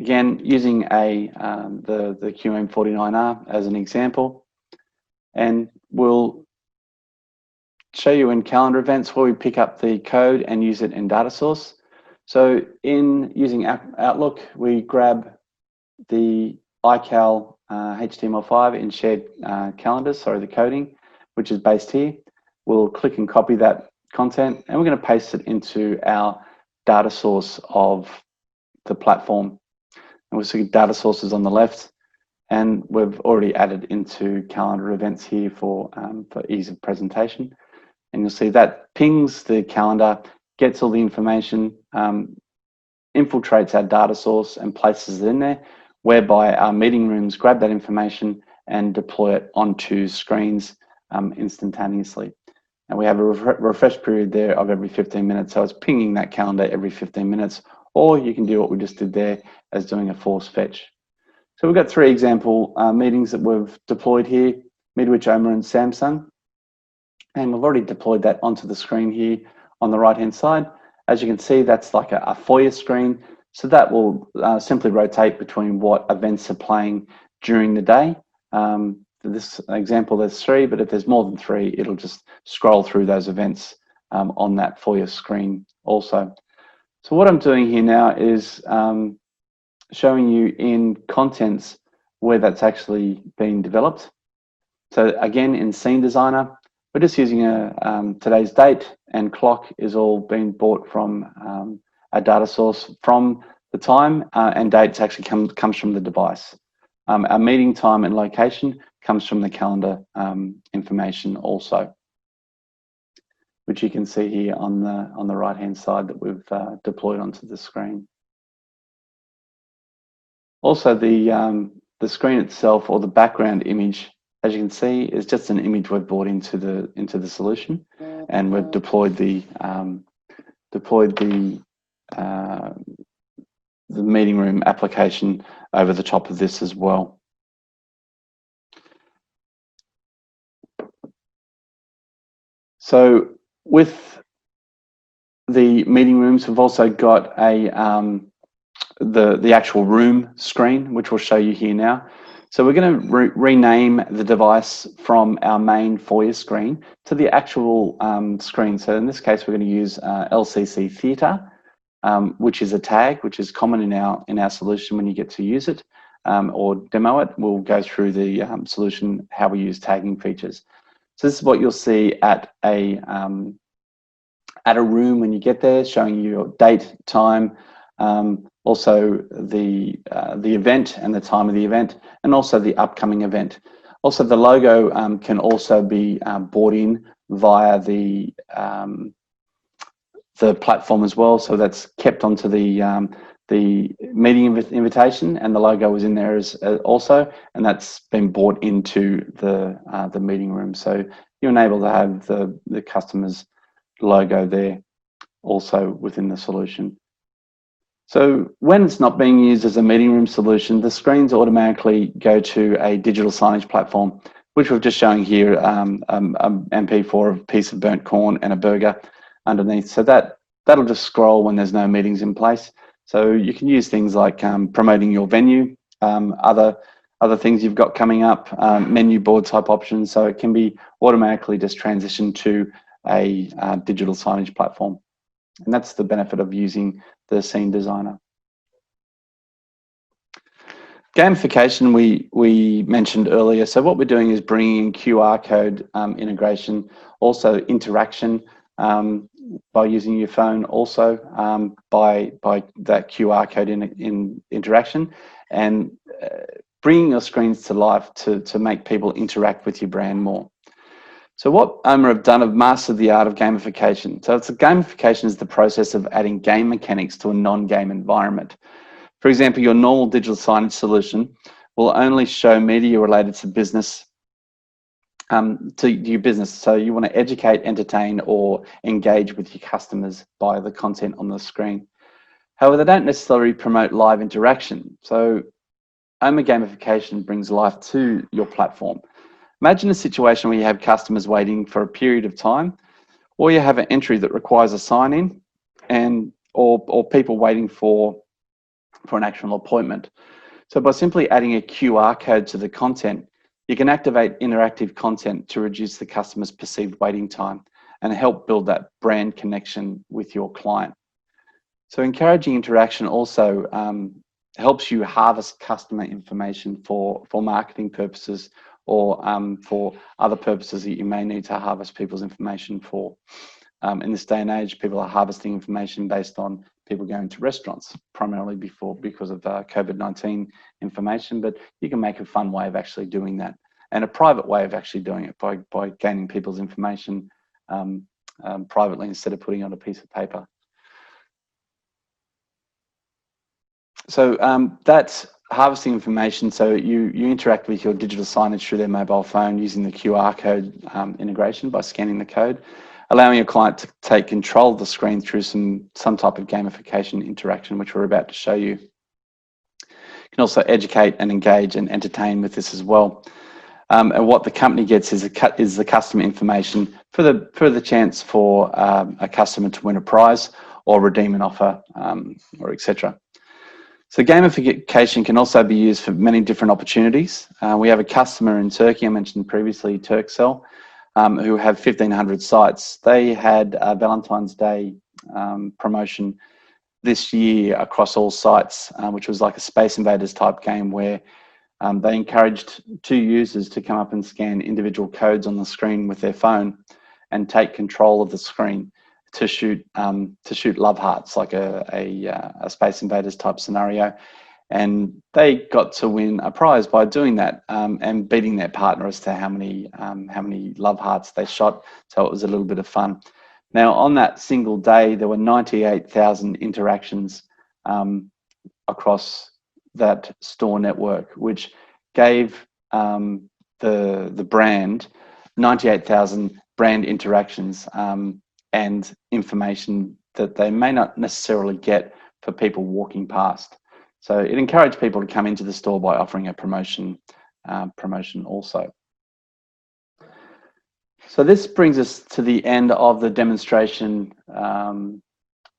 Again, using the QM49R as an example. And we'll show you in calendar events where we pick up the code and use it in data source. So in using Outlook, we grab the iCal HTML5 in shared calendars, the coding, which is based here. We'll click and copy that content, and we're going to paste it into our data source of the platform. And we'll see data sources on the left, and we've already added into calendar events here for ease of presentation. And you'll see that pings the calendar, gets all the information, infiltrates our data source and places it in there, whereby our meeting rooms grab that information and deploy it onto screens instantaneously. And we have a refresh period there of every 15 minutes. So it's pinging that calendar every 15 minutes, or you can do what we just did there as doing a force fetch. So we've got 3 example meetings that we've deployed here, Midwich, OMMA and Samsung. And we've already deployed that onto the screen here on the right-hand side. As you can see, that's like a foyer screen. So that will simply rotate between what events are playing during the day. For this example, there's 3, but if there's more than 3, it'll just scroll through those events on that foyer screen also. So what I'm doing here now is showing you in contents where that's actually been developed. So again, in Scene Designer, we're just using today's date and clock is all being bought from a data source from the time and dates actually comes from the device. Our meeting time and location comes from the calendar information also, which you can see here on the right-hand side that we've deployed onto the screen. Also, the screen itself, or the background image, as you can see, is just an image we've brought into the solution, and we've deployed the meeting room application over the top of this as well. So with the meeting rooms, we've also got a the actual room screen, which we'll show you here now. So we're going to rename the device from our main foyer screen to the actual screen. So in this case, we're going to use LCC Theatre, which is a tag, which is common in our solution when you get to use it or demo it. We'll go through the solution, how we use tagging features. So this is what you'll see at a room when you get there, showing you your date, time, also the event and the time of the event, and also the upcoming event. Also, the logo can also be brought in via the platform as well. So that's kept onto the meeting invitation, and the logo is in there as also, and that's been brought into the meeting room. So you enable to have the customer's logo there also within the solution. So when it's not being used as a meeting room solution, the screens automatically go to a digital signage platform, which we're just showing here, MP4 of a piece of burnt corn and a burger underneath. So that'll just scroll when there's no meetings in place. So you can use things like promoting your venue, other things you've got coming up, menu board type options. So it can be automatically just transitioned to a digital signage platform. And that's the benefit of using the scene designer. Gamification we mentioned earlier. So what we're doing is bringing in QR code integration, also interaction by using your phone, also by that QR code in interaction, and bringing your screens to life to make people interact with your brand more. So what OMMA have done, have mastered the art of gamification. So gamification is the process of adding game mechanics to a non-game environment. For example, your normal digital signage solution will only show media related to business, to your business. So you want to educate, entertain, or engage with your customers by the content on the screen. However, they don't necessarily promote live interaction. So OMMA gamification brings life to your platform. Imagine a situation where you have customers waiting for a period of time, or you have an entry that requires a sign-in, or people waiting for an actual appointment. So by simply adding a QR code to the content, you can activate interactive content to reduce the customer's perceived waiting time and help build that brand connection with your client. So encouraging interaction also helps you harvest customer information for marketing purposes, or for other purposes that you may need to harvest people's information for. In this day and age, people are harvesting information based on people going to restaurants, primarily because of COVID-19 information, but you can make a fun way of actually doing that, and a private way of actually doing it by gaining people's information privately instead of putting it on a piece of paper. So that's harvesting information. So you interact with your digital signage through their mobile phone using the QR code integration by scanning the code, allowing your client to take control of the screen through some type of gamification interaction, which we're about to show you. You can also educate and engage and entertain with this as well. And what the company gets is the customer information for the chance for a customer to win a prize or redeem an offer, or etc. So gamification can also be used for many different opportunities. We have a customer in Turkey, I mentioned previously, Turkcell, who have 1,500 sites. They had a Valentine's Day promotion this year across all sites, which was like a Space Invaders type game where they encouraged 2 users to come up and scan individual codes on the screen with their phone and take control of the screen to shoot love hearts, like a Space Invaders type scenario, and they got to win a prize by doing that and beating their partner as to how many love hearts they shot. So it was a little bit of fun. Now on that single day, there were 98,000 interactions across that store network, which gave the brand, 98,000 brand interactions and information that they may not necessarily get for people walking past. So it encouraged people to come into the store by offering a promotion also. So this brings us to the end of the demonstration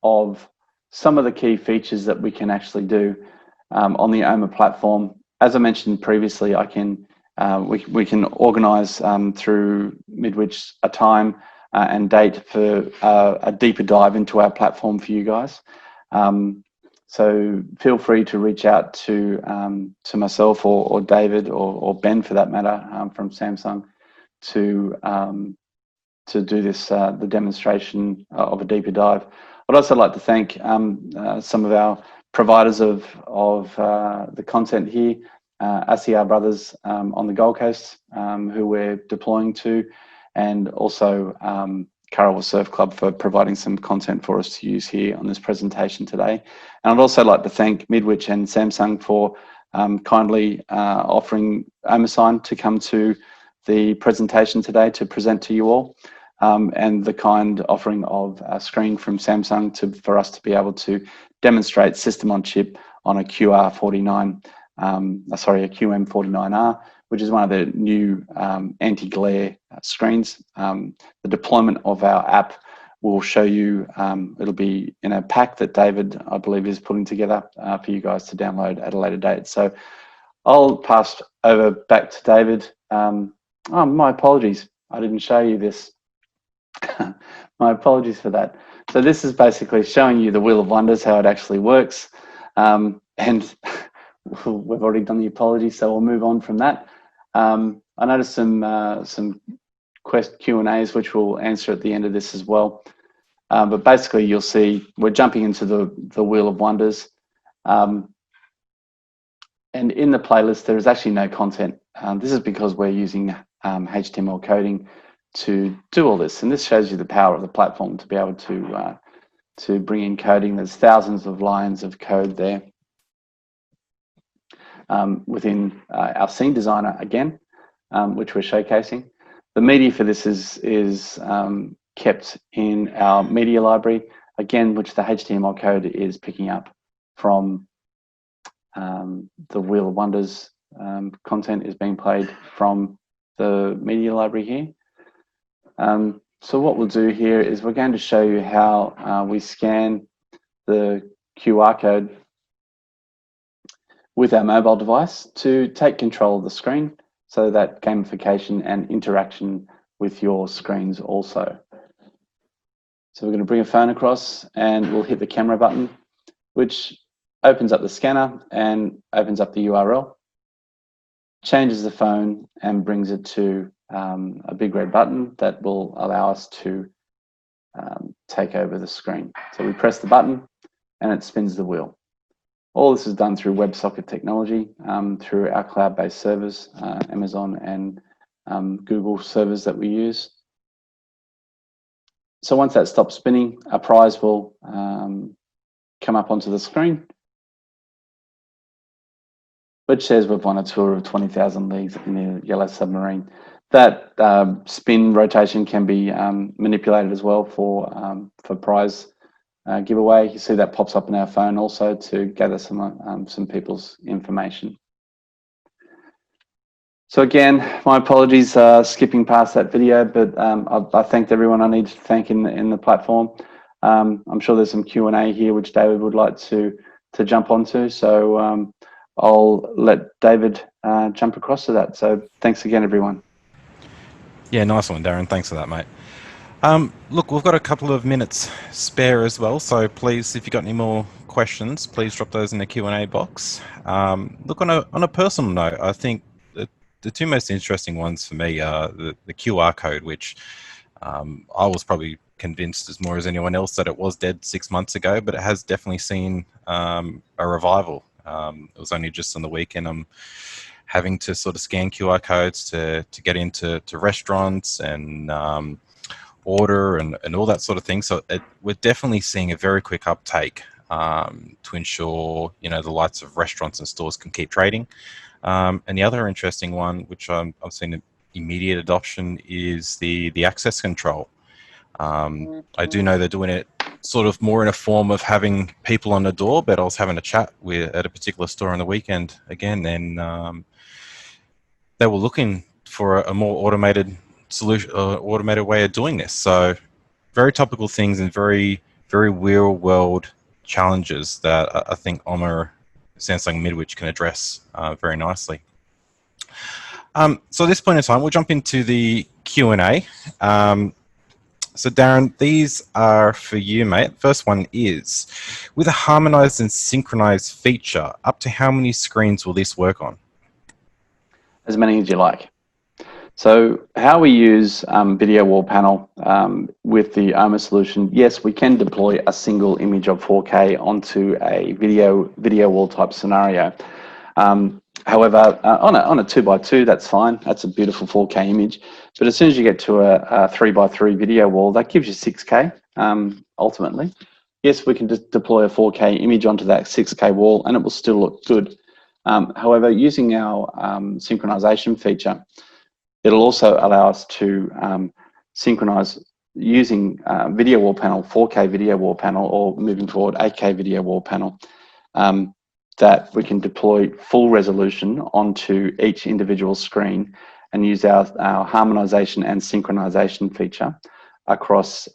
of some of the key features that we can actually do on the OMMA platform. As I mentioned previously, we can organise through Midwich a time and date for a deeper dive into our platform for you guys. So feel free to reach out to myself or David or Ben, for that matter, from Samsung, to do this the demonstration of a deeper dive. I'd also like to thank some of our providers of the content here, ACR Brothers on the Gold Coast, who we're deploying to, and also Currawong Surf Club for providing some content for us to use here on this presentation today. And I'd also like to thank Midwich and Samsung for kindly offering OMMA to come to the presentation today to present to you all, and the kind offering of a screen from Samsung for us to be able to demonstrate system on chip on a QM49R, which is one of the new anti-glare screens. The deployment of our app will show you, it'll be in a pack that David, I believe, is putting together for you guys to download at a later date. So I'll pass over back to David. Oh, my apologies, I didn't show you this. My apologies for that. So this is basically showing you the Wheel of Wonders, how it actually works. And we've already done the apology, so we'll move on from that. I noticed some Q&As, which we'll answer at the end of this as well. But basically, you'll see we're jumping into the Wheel of Wonders. And in the playlist, there is actually no content. This is because we're using HTML coding to do all this. And this shows you the power of the platform to be able to bring in coding. There's thousands of lines of code there. Within our scene designer again, which we're showcasing. The media for this is kept in our media library, again, which the HTML code is picking up from the Wheel of Wonders. Content is being played from the media library here. So what we'll do here is we're going to show you how we scan the QR code with our mobile device to take control of the screen, so that gamification and interaction with your screens also. So we're going to bring a phone across and we'll hit the camera button, which opens up the scanner and opens up the URL, changes the phone and brings it to a big red button that will allow us to take over the screen. So we press the button and it spins the wheel. All this is done through WebSocket technology, through our cloud-based servers, Amazon and Google servers that we use. So once that stops spinning, a prize will come up onto the screen, which says we've won a tour of 20,000 leagues in the Yellow Submarine. That spin rotation can be manipulated as well for prize giveaway. You see that pops up on our phone also to gather some people's information. So again, my apologies skipping past that video, but I thanked everyone I need to thank in the platform. I'm sure there's some Q&A here which David would like to jump onto, so I'll let David jump across to that. So thanks again, everyone. Yeah, nice one, Darren. Thanks for that, mate. Look, we've got a couple of minutes spare as well, so please, if you've got any more questions, please drop those in the Q&A box. Look, on a personal note, I think the two most interesting ones for me are the QR code, which I was probably convinced as more as anyone else that it was dead 6 months ago, but it has definitely seen a revival. It was only just on the weekend I'm having to sort of scan QR codes to get into restaurants and order and all that sort of thing. So we're definitely seeing a very quick uptake to ensure, you know, the likes of restaurants and stores can keep trading. And the other interesting one, which I've seen immediate adoption, is the access control. I do know they're doing it sort of more in a form of having people on the door, but I was having a chat at a particular store on the weekend again, and they were looking for a more automated solution, automated way of doing this. So very topical things and very, very real world challenges that I think OMMA Samsung Midwich can address very nicely. So at this point in time, we'll jump into the Q&A. So Darren, these are for you, mate. First one is, with a harmonized and synchronized feature, up to how many screens will this work on? As many as you like. So how we use video wall panel with the OMMA solution, yes, we can deploy a single image of 4K onto a video wall type scenario. However, on a 2x2, that's fine. That's a beautiful 4K image. But as soon as you get to a 3x3 video wall, that gives you 6K ultimately. Yes, we can just deploy a 4K image onto that 6K wall and it will still look good. However, using our synchronization feature, it'll also allow us to synchronize using video wall panel, 4K video wall panel, or moving forward, 8K video wall panel, that we can deploy full resolution onto each individual screen and use our harmonization and synchronization feature across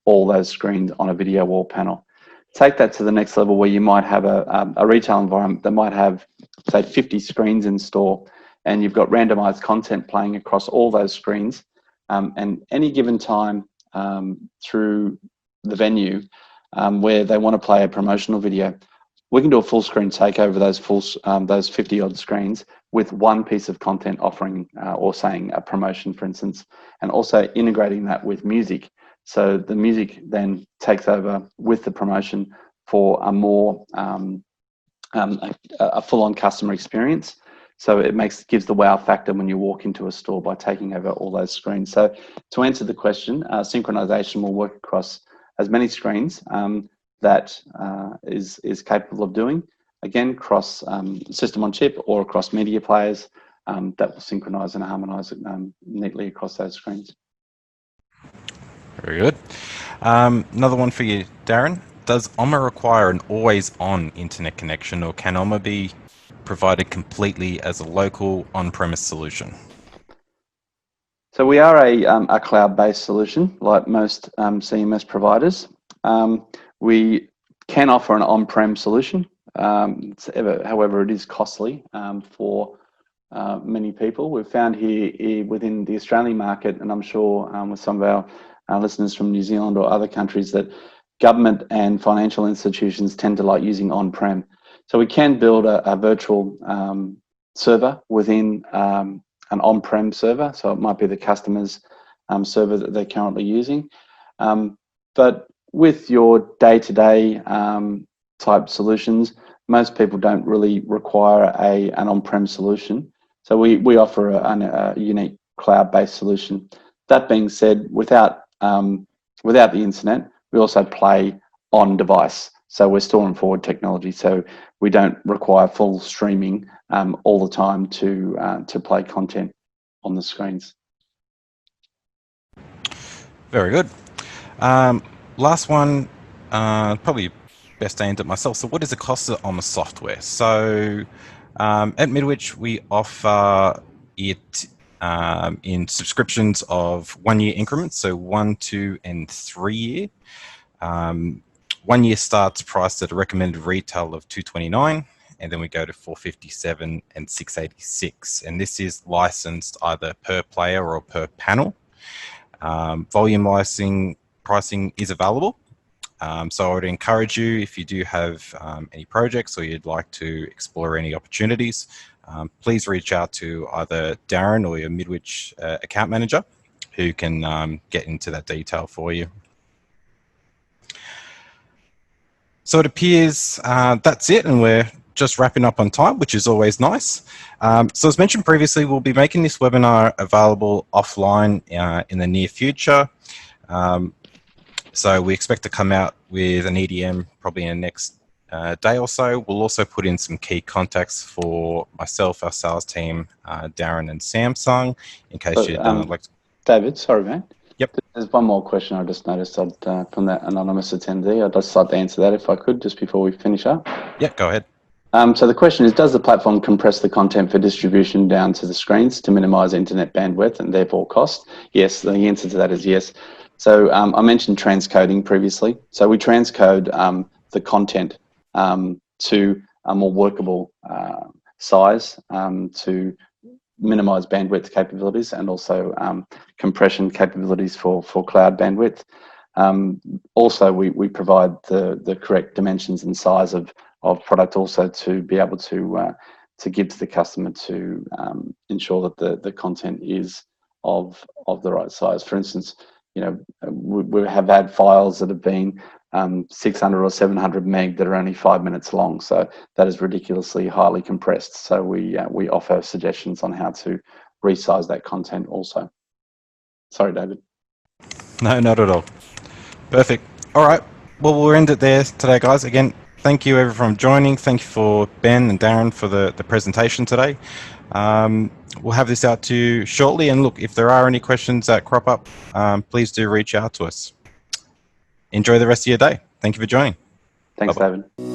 all those screens on a video wall panel. Take that to the next level where you might have a retail environment that might have, say, 50 screens in store, and you've got randomized content playing across all those screens. And any given time through the venue where they want to play a promotional video, we can do a full screen takeover those 50 odd screens with one piece of content offering or saying a promotion, for instance, and also integrating that with music. So the music then takes over with the promotion for a more a full-on customer experience. So it gives the wow factor when you walk into a store by taking over all those screens. So to answer the question, synchronization will work across as many screens that is capable of doing, again, cross system on chip or across media players that will synchronize and harmonize it neatly across those screens. Very good. Another one for you, Darren. Does OMMA require an always-on internet connection, or can OMMA be provided completely as a local on-premise solution? So we are a cloud-based solution, like most CMS providers. We can offer an on-prem solution. However, it is costly for many people. We've found here within the Australian market, and I'm sure with some of our listeners from New Zealand or other countries, that government and financial institutions tend to like using on-prem. So we can build a virtual server within an on-prem server. So it might be the customer's server that they're currently using. But with your day-to-day type solutions, most people don't really require an on-prem solution. So we offer a unique cloud-based solution. That being said, without the internet, we also play on device. So we're storing forward technology. So we don't require full streaming all the time to play content on the screens. Very good. Last one, probably best aimed at myself. So what is the cost of OMMA software? So at Midwich, we offer it in subscriptions of 1 year increments, so 1, 2, and 3 year. 1 year starts priced at a recommended retail of $229, and then we go to $457 and $686. And this is licensed either per player or per panel. Volume licensing pricing is available. So I would encourage you, if you do have any projects or you'd like to explore any opportunities, please reach out to either Darren or your Midwich account manager, who can get into that detail for you. So it appears that's it, and we're just wrapping up on time, which is always nice. So as mentioned previously, we'll be making this webinar available offline in the near future. So we expect to come out with an EDM probably in the next day or so. We'll also put in some key contacts for myself, our sales team, Darren and Samsung, in case So, you'd like to... David, sorry, mate. Yep. There's one more question I just noticed from that anonymous attendee. I'd just like to answer that if I could, just before we finish up. Yeah, go ahead. So the question is, does the platform compress the content for distribution down to the screens to minimize internet bandwidth and therefore cost? Yes, the answer to that is yes. So I mentioned transcoding previously. So we transcode the content to a more workable size to minimize bandwidth capabilities and also compression capabilities for cloud bandwidth. Also, we provide the correct dimensions and size of product also to be able to give to the customer to ensure that the content is of the right size. For instance, you know, we have had files that have been 600 or 700 meg that are only 5 minutes long, so that is ridiculously highly compressed. So we offer suggestions on how to resize that content also. Sorry, David. No, not at all. Perfect. All right. Well, we'll end it there today, guys. Again, thank you everyone for joining. Thank you for Ben and Darren for the presentation today. We'll have this out to you shortly. And look, if there are any questions that crop up, please do reach out to us. Enjoy the rest of your day. Thank you for joining. Thanks, Bye-bye. David.